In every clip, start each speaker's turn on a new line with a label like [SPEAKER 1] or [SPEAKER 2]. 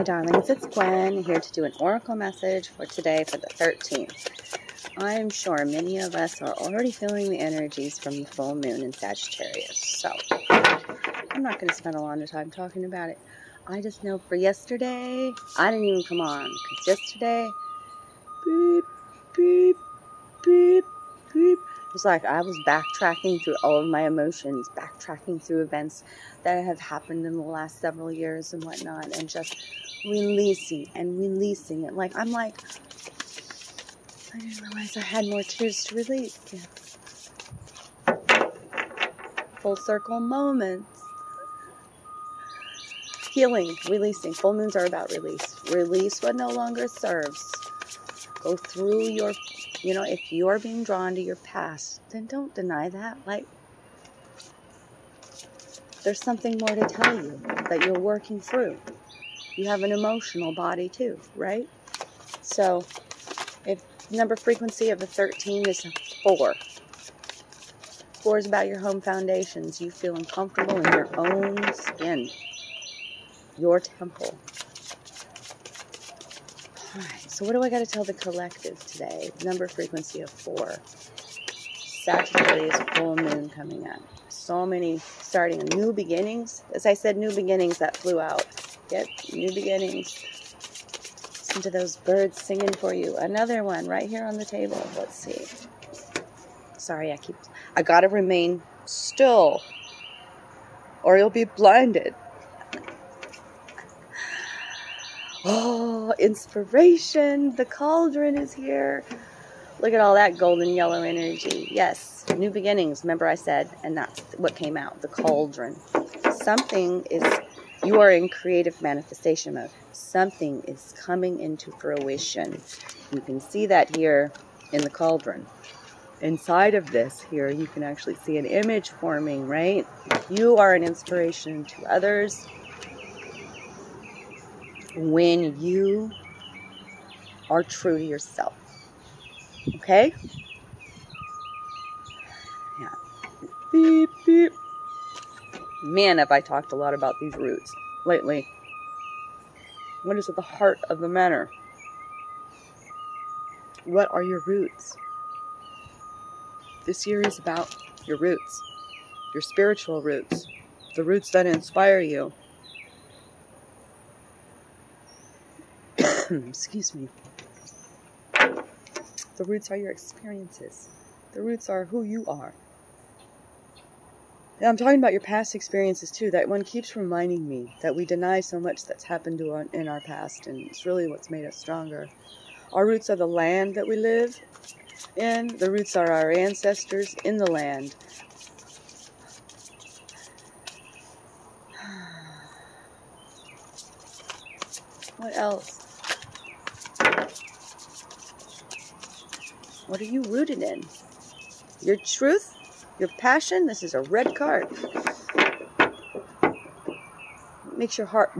[SPEAKER 1] my darlings, it's Gwen here to do an oracle message for today for the 13th. I am sure many of us are already feeling the energies from the full moon in Sagittarius. So, I'm not going to spend a lot of time talking about it. I just know for yesterday, I didn't even come on. Because yesterday, beep, beep, beep, beep. It was like I was backtracking through all of my emotions, backtracking through events that have happened in the last several years and whatnot, and just releasing it. Like, I'm like, I didn't realize I had more tears to release. Yes. Full circle moments. Healing, releasing. Full moons are about release. Release what no longer serves. Go through your, if you're being drawn to your past, then don't deny that. Like, there's something more to tell you that you're working through. You have an emotional body too, right? So, if number frequency of the 13 is 4. 4 is about your home foundations. You feeling comfortable in your own skin. Your temple. Alright, so what do I got to tell the collective today? Number frequency of 4. Sagittarius full moon coming up. So many starting new beginnings. As I said, new beginnings that flew out. Get new beginnings. Listen to those birds singing for you. Another one right here on the table. Let's see. Sorry, I gotta remain still or you'll be blinded. Oh, inspiration. The cauldron is here. Look at all that golden yellow energy. Yes, new beginnings. Remember I said, and that's what came out, the cauldron. You are in creative manifestation mode. Something is coming into fruition. You can see that here in the cauldron. Inside of this here, you can actually see an image forming, right? You are an inspiration to others. When you are true to yourself. Okay? Yeah. Beep, beep. Man, have I talked a lot about these roots lately. What is at the heart of the matter? What are your roots? This year is about your roots. Your spiritual roots. The roots that inspire you. Excuse me. The roots are your experiences. The roots are who you are. And I'm talking about your past experiences too. That one keeps reminding me that we deny so much that's happened in our past, and it's really what's made us stronger. Our roots are the land that we live in. The roots are our ancestors in the land. What else? What are you rooted in? Your truth? Your passion? This is a red card. Makes your heart...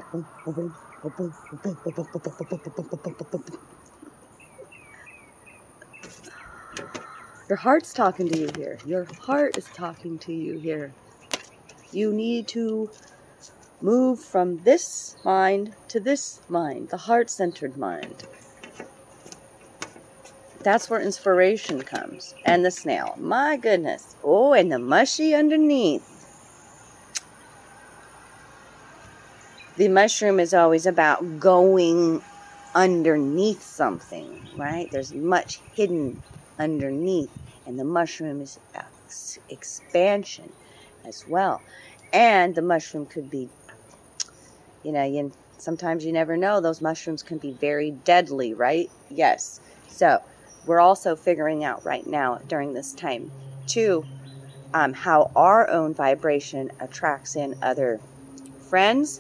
[SPEAKER 1] Your heart's talking to you here. Your heart is talking to you here. You need to move from this mind to this mind, the heart-centered mind. That's where inspiration comes. And the snail. My goodness. Oh, and the mushy underneath. The mushroom is always about going underneath something, right? There's much hidden underneath. And the mushroom is about expansion as well. And the mushroom could be, sometimes you never know. Those mushrooms can be very deadly, right? Yes. So, we're also figuring out right now during this time, too, how our own vibration attracts in other friends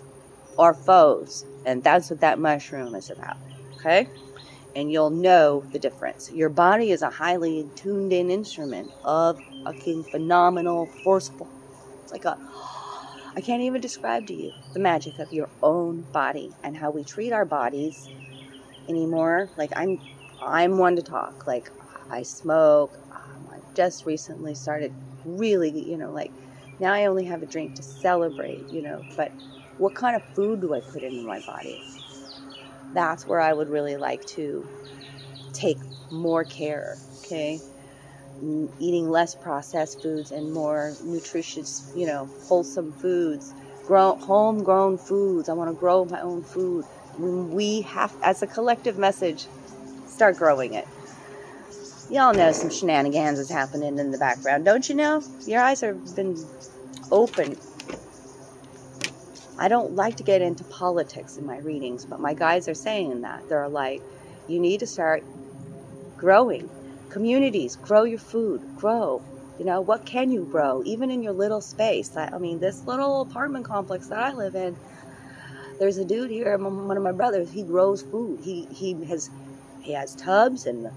[SPEAKER 1] or foes. And that's what that mushroom is about, okay? And you'll know the difference. Your body is a highly tuned-in instrument of fucking phenomenal, forceful. It's like I can't even describe to you the magic of your own body and how we treat our bodies anymore. Like, I'm one to talk. Like, I smoke. I just recently started really, now I only have a drink to celebrate, but what kind of food do I put into my body? That's where I would really like to take more care, okay? Eating less processed foods and more nutritious, you know, wholesome foods. Homegrown foods. I want to grow my own food. We have, as a collective message, start growing it. Y'all know some shenanigans is happening in the background, don't you know? Your eyes have been open. I don't like to get into politics in my readings, but my guides are saying that. They're like, you need to start growing. Communities, grow your food, grow. You know, what can you grow? Even in your little space. I mean, this little apartment complex that I live in, there's a dude here, one of my brothers, he grows food. He has tubs, and,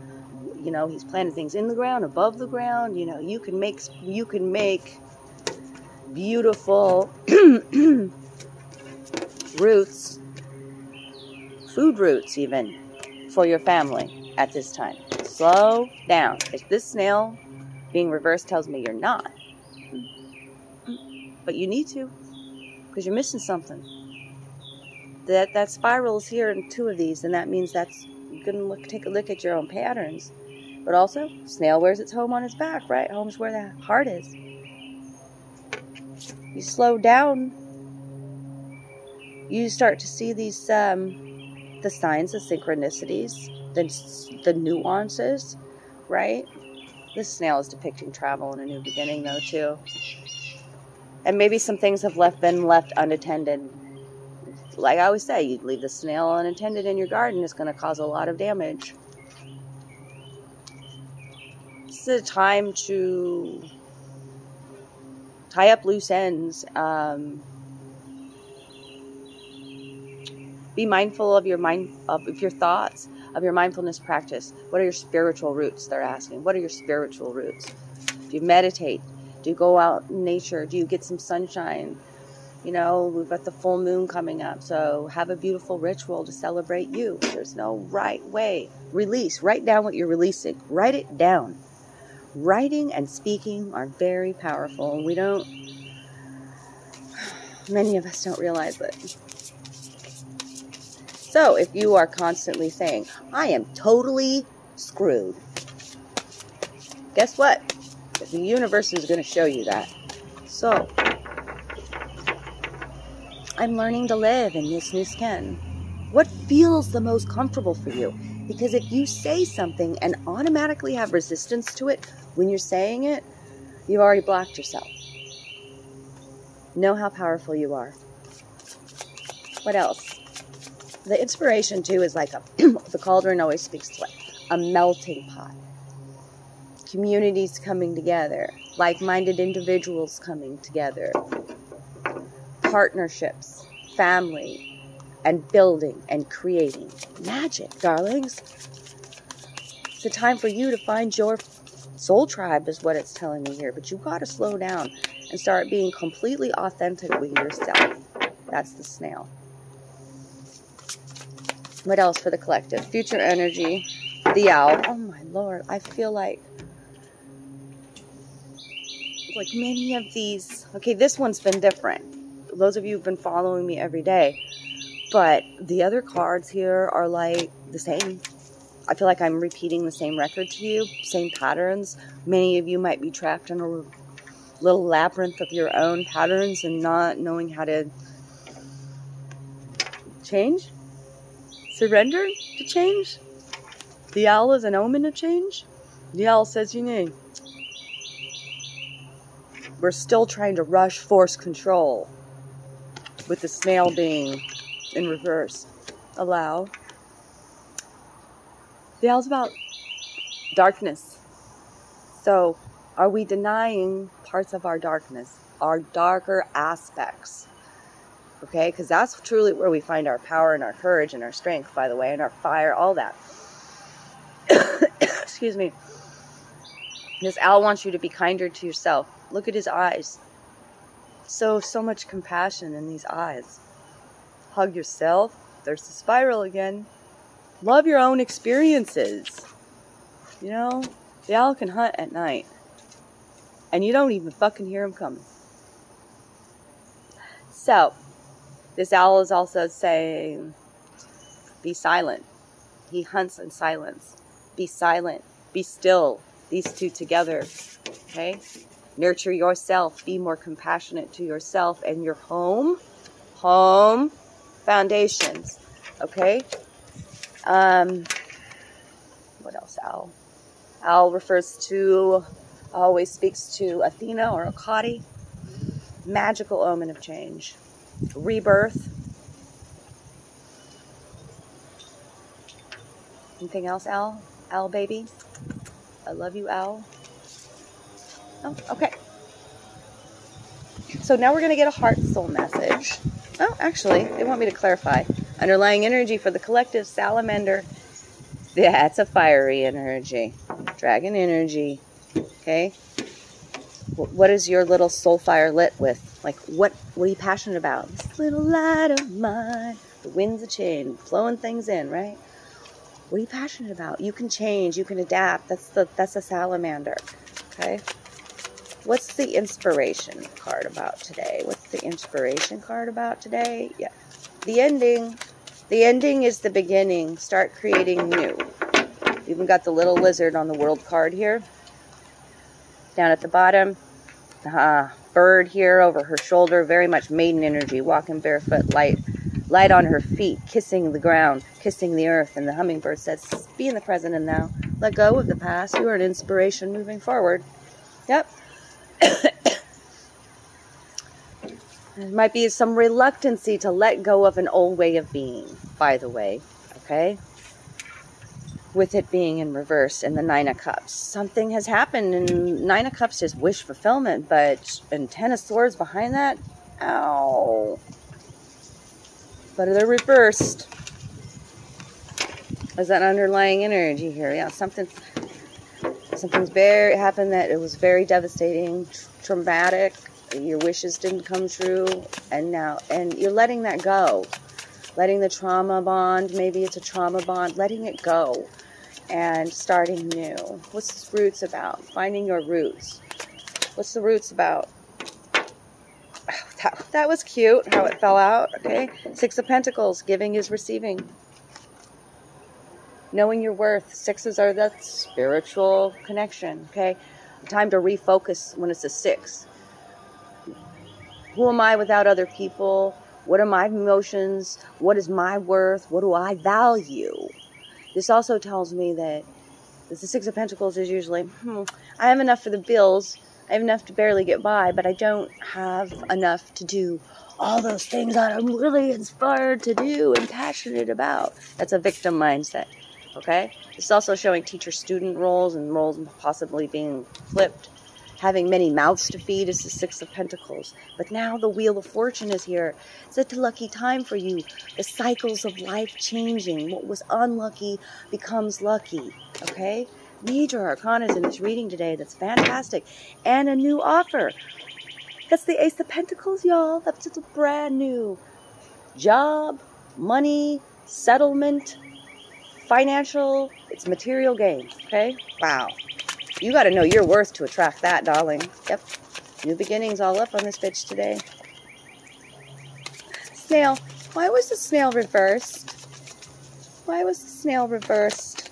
[SPEAKER 1] you know, he's planting things in the ground, above the ground. You know, you can make beautiful roots, food roots even, for your family at this time. Slow down. If this snail being reversed tells me you're not, but you need to, because you're missing something. That spiral is here in 2 of these, and that means that's, you're going to take a look at your own patterns. But also, snail wears its home on its back, right? Home's where the heart is. You slow down, you start to see these, the signs, the synchronicities, the nuances, right? This snail is depicting travel and a new beginning, though, too. And maybe some things have been left unattended. Like I always say, you leave the snail unattended in your garden, it's going to cause a lot of damage. This is a time to tie up loose ends. Be mindful of your thoughts, of your mindfulness practice. What are your spiritual roots? They're asking. What are your spiritual roots? Do you meditate? Do you go out in nature? Do you get some sunshine? You know, we've got the full moon coming up, so have a beautiful ritual to celebrate you. There's no right way. Release. Write down what you're releasing. Write it down. Writing and speaking are very powerful, and many of us don't realize it. So, if you are constantly saying, I am totally screwed, guess what? The universe is going to show you that. So, I'm learning to live in this new skin. What feels the most comfortable for you? Because if you say something and automatically have resistance to it when you're saying it, you've already blocked yourself. Know how powerful you are. What else? The inspiration, too, is like the cauldron always speaks to a melting pot. Communities coming together. Like-minded individuals coming together. Partnerships. Family. And building and creating. Magic, darlings. It's a time for you to find your soul tribe, is what it's telling me here. But you've got to slow down and start being completely authentic with yourself. That's the snail. What else for the collective? Future energy. The owl. Oh my lord. I feel like many of these. Okay, this one's been different. Those of you who've been following me every day. But the other cards here are like the same. I feel like I'm repeating the same record to you. Same patterns. Many of you might be trapped in a little labyrinth of your own patterns and not knowing how to change. Surrender to change. The owl is an omen of change. The owl says, you know, we're still trying to rush force control with the snail being in reverse. Allow. The owl's about darkness. So, are we denying parts of our darkness? Our darker aspects? Okay, because that's truly where we find our power and our courage and our strength, by the way, and our fire, all that. Excuse me. This owl wants you to be kinder to yourself. Look at his eyes. So much compassion in these eyes. Hug yourself. There's the spiral again. Love your own experiences. You know, the owl can hunt at night. And you don't even fucking hear him coming. So, this owl is also saying, Be silent. He hunts in silence. Be silent. Be still. These two together. Okay? Nurture yourself. Be more compassionate to yourself and your home. Home foundations. Okay? What else, Al? Al refers to, always speaks to Athena or Akati. Magical omen of change. Rebirth. Anything else, Al? Al, baby? I love you, Al. Oh, okay. So now we're going to get a heart soul message. Oh, actually, they want me to clarify. Underlying energy for the collective salamander. That's a fiery energy. Dragon energy. Okay? What is your little soul fire lit with? Like, what are you passionate about? This little light of mine. The wind's a chain, flowing things in, right? What are you passionate about? You can change. You can adapt. That's a salamander. Okay? What's the inspiration card about today? What's the inspiration card about today? Yeah. The ending. The ending is the beginning. Start creating new. Even got the little lizard on the world card here. Down at the bottom. Bird here over her shoulder. Very much maiden energy. Walking barefoot. Light on her feet. Kissing the ground. Kissing the earth. And the hummingbird says, be in the present and now. Let go of the past. You are an inspiration moving forward. Yep. There might be some reluctancy to let go of an old way of being, by the way, okay? With it being in reverse in the Nine of Cups. Something has happened, and Nine of Cups is wish fulfillment, but and Ten of Swords behind that, ow. But they're reversed. There's that underlying energy here. Yeah, something's very happened that it was very devastating, traumatic. Your wishes didn't come true, and you're letting that go. Letting the trauma bond, maybe it's a trauma bond, letting it go and starting new. What's the roots about? Finding your roots. What's the roots about? That was cute, how it fell out, okay? Six of Pentacles, giving is receiving. Knowing your worth. Sixes are that spiritual connection, okay? Time to refocus when it's a six. Who am I without other people? What are my emotions? What is my worth? What do I value? This also tells me that the Six of Pentacles is usually, I have enough for the bills. I have enough to barely get by, but I don't have enough to do all those things that I'm really inspired to do and passionate about. That's a victim mindset, okay? This is also showing teacher-student roles and roles possibly being flipped. Having many mouths to feed is the Six of Pentacles. But now the Wheel of Fortune is here. It's a lucky time for you. The cycles of life changing. What was unlucky becomes lucky. Okay? Major arcanas in this reading today. That's fantastic. And a new offer. That's the Ace of Pentacles, y'all. That's just a brand new job, money, settlement, financial. It's material gain. Okay? Wow. You got to know your worth to attract that, darling. Yep. New beginnings all up on this bitch today. Snail. Why was the snail reversed? Why was the snail reversed?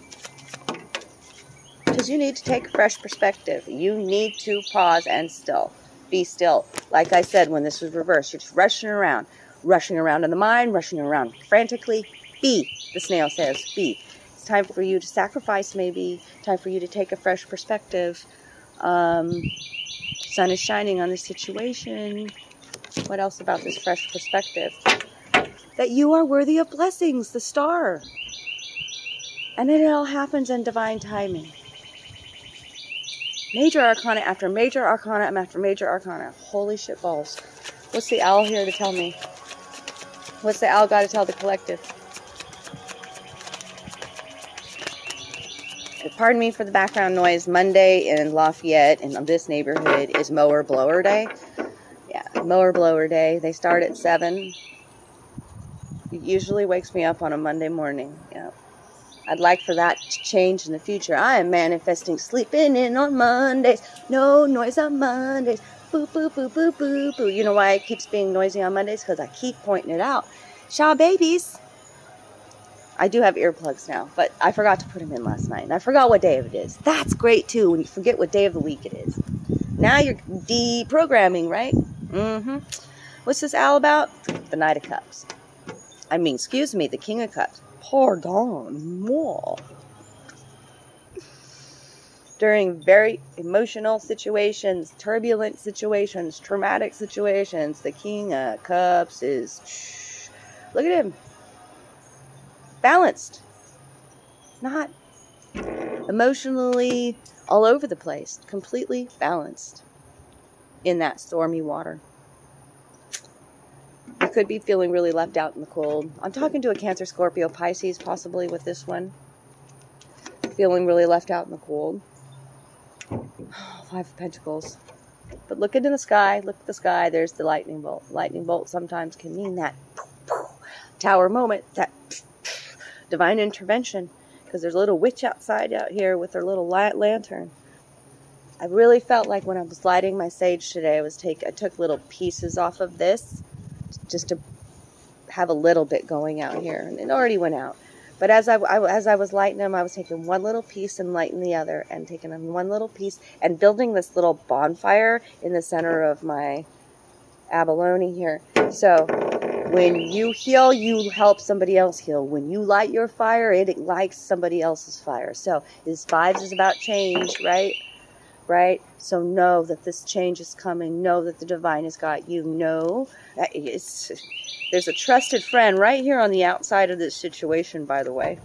[SPEAKER 1] Because you need to take a fresh perspective. You need to pause and still. Be still. Like I said, when this was reversed, you're just rushing around. Rushing around in the mind, rushing around frantically. Be, the snail says, be. Time for you to sacrifice, maybe. Time for you to take a fresh perspective. Sun is shining on this situation. What else about this fresh perspective? That you are worthy of blessings, the star. And it all happens in divine timing. Major arcana after major arcana after major arcana. Holy shit balls. What's the owl here to tell me? What's the owl got to tell the collective? Pardon me for the background noise. Monday in Lafayette, in this neighborhood, is mower blower day. Yeah, mower blower day. They start at 7. It usually wakes me up on a Monday morning. Yeah, I'd like for that to change in the future. I am manifesting sleeping in on Mondays. No noise on Mondays. Boo, boo, boo, boo, boo, boo. You know why it keeps being noisy on Mondays? Because I keep pointing it out. Shaw babies. I do have earplugs now, but I forgot to put them in last night. And I forgot what day it is. That's great, too, when you forget what day of the week it is. Now you're deprogramming, right? Mm-hmm. What's this all about? The Knight of Cups. I mean, excuse me, the King of Cups. Pardon moi. During very emotional situations, turbulent situations, traumatic situations, the King of Cups is... Look at him. Balanced. Not emotionally all over the place. Completely balanced in that stormy water. You could be feeling really left out in the cold. I'm talking to a Cancer, Scorpio, Pisces possibly with this one. Feeling really left out in the cold. Five of Pentacles. But look into the sky. Look at the sky. There's the lightning bolt. Lightning bolt sometimes can mean that tower moment, that divine intervention, because there's a little witch outside out here with her little lantern. I really felt like when I was lighting my sage today, I took little pieces off of this just to have a little bit going out here, and it already went out. But as I was lighting them, I was taking one little piece and lighting the other, and taking them one little piece and building this little bonfire in the center of my abalone here. So when you heal, you help somebody else heal. When you light your fire, it ignites somebody else's fire. So this vibes is about change, right? Right? So know that this change is coming. Know that the divine has got you. Know that there's a trusted friend right here on the outside of this situation, by the way.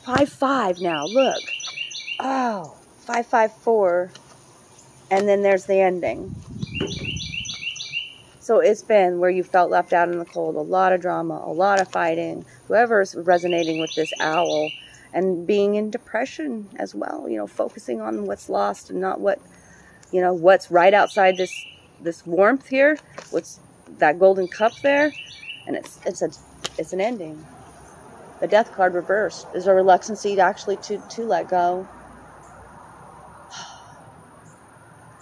[SPEAKER 1] 5-5 now. Look. Oh, 5-5-4. And then there's the ending. So it's been where you felt left out in the cold. A lot of drama, a lot of fighting. Whoever's resonating with this owl. And being in depression as well. You know, focusing on what's lost and not what, you know, what's right outside this warmth here. What's that golden cup there. And it's an ending. The Death card reversed is a reluctancy to actually to let go.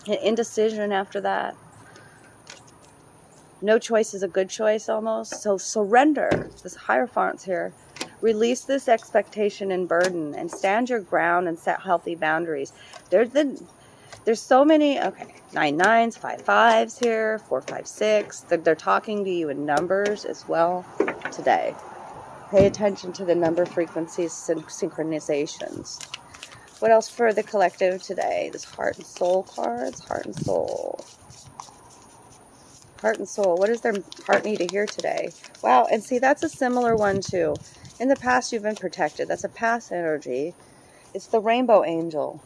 [SPEAKER 1] An indecision after that. No choice is a good choice almost. So surrender. This Hierophant's here. Release this expectation and burden and stand your ground and set healthy boundaries. There's so many, okay, 9 9s, 5 5s here, 4 5 6. They're talking to you in numbers as well today. Pay attention to the number frequencies and synchronizations. What else for the collective today? This heart and soul cards, heart and soul. Heart and soul. What does their heart need to hear today? Wow, and see, that's a similar one too. In the past, you've been protected. That's a past energy. It's the rainbow angel.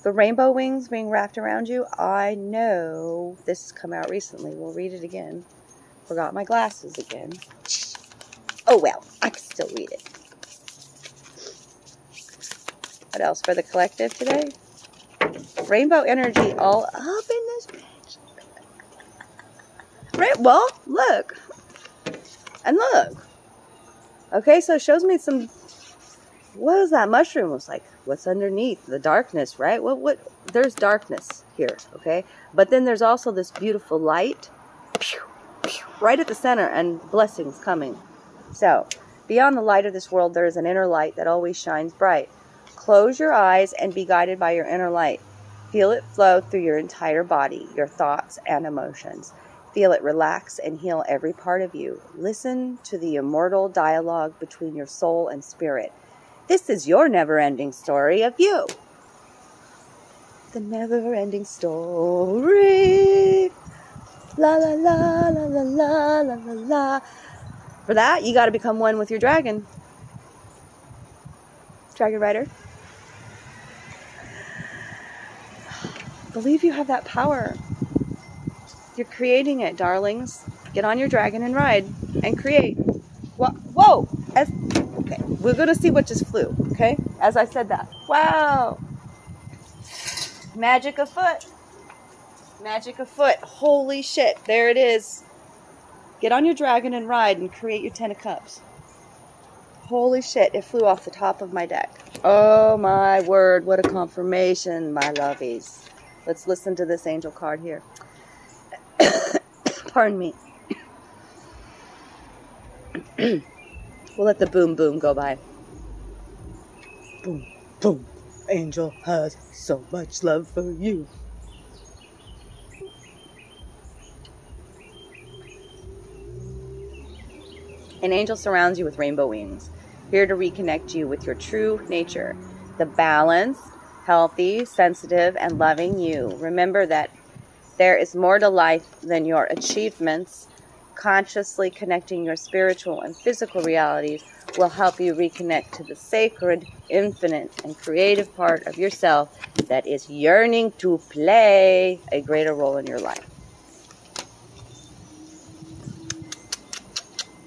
[SPEAKER 1] The rainbow wings being wrapped around you. I know this has come out recently. We'll read it again. Forgot my glasses again. Oh, well, I can still read it. What else for the collective today? Rainbow energy all up in this bitch. Right, well, look. And look. Okay, so it shows me some... What is that mushroom? It's like, what's underneath? The darkness, right? What? There's darkness here, okay? But then there's also this beautiful light right at the center, and blessings coming. So, beyond the light of this world, there is an inner light that always shines bright. Close your eyes and be guided by your inner light. Feel it flow through your entire body, your thoughts and emotions. Feel it relax and heal every part of you. Listen to the immortal dialogue between your soul and spirit. This is your never-ending story of you. The never-ending story. La la la la la la la la la. For that, you got to become one with your dragon. Dragon rider. Believe you have that power. You're creating it, darlings. Get on your dragon and ride and create. Whoa! Okay, we're going to see what just flew, okay? As I said that. Wow! Magic afoot. Magic afoot. Holy shit. There it is. Get on your dragon and ride and create your 10 of Cups. Holy shit. It flew off the top of my deck. Oh my word. What a confirmation, my lovies. Let's listen to this angel card here. Pardon me. We'll let the boom boom go by. Boom, boom. Angel has so much love for you. An angel surrounds you with rainbow wings, here to reconnect you with your true nature, the balanced, healthy, sensitive, and loving you. Remember that there is more to life than your achievements. Consciously connecting your spiritual and physical realities will help you reconnect to the sacred, infinite, and creative part of yourself that is yearning to play a greater role in your life.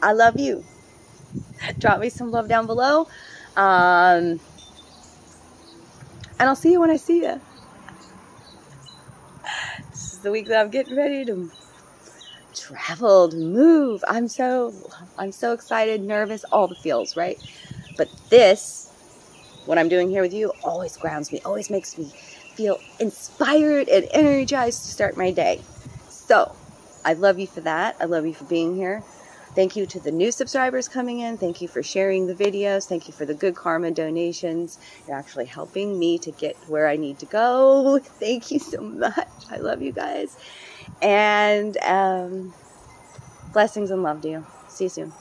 [SPEAKER 1] I love you. Drop me some love down below. And I'll see you when I see you. This is the week that I'm getting ready to travel, to move. I'm so excited, nervous, all the feels, right? But this, what I'm doing here with you, always grounds me, always makes me feel inspired and energized to start my day. So I love you for that. I love you for being here. Thank you to the new subscribers coming in. Thank you for sharing the videos. Thank you for the good karma donations. You're actually helping me to get where I need to go. Thank you so much. I love you guys. And blessings and love to you. See you soon.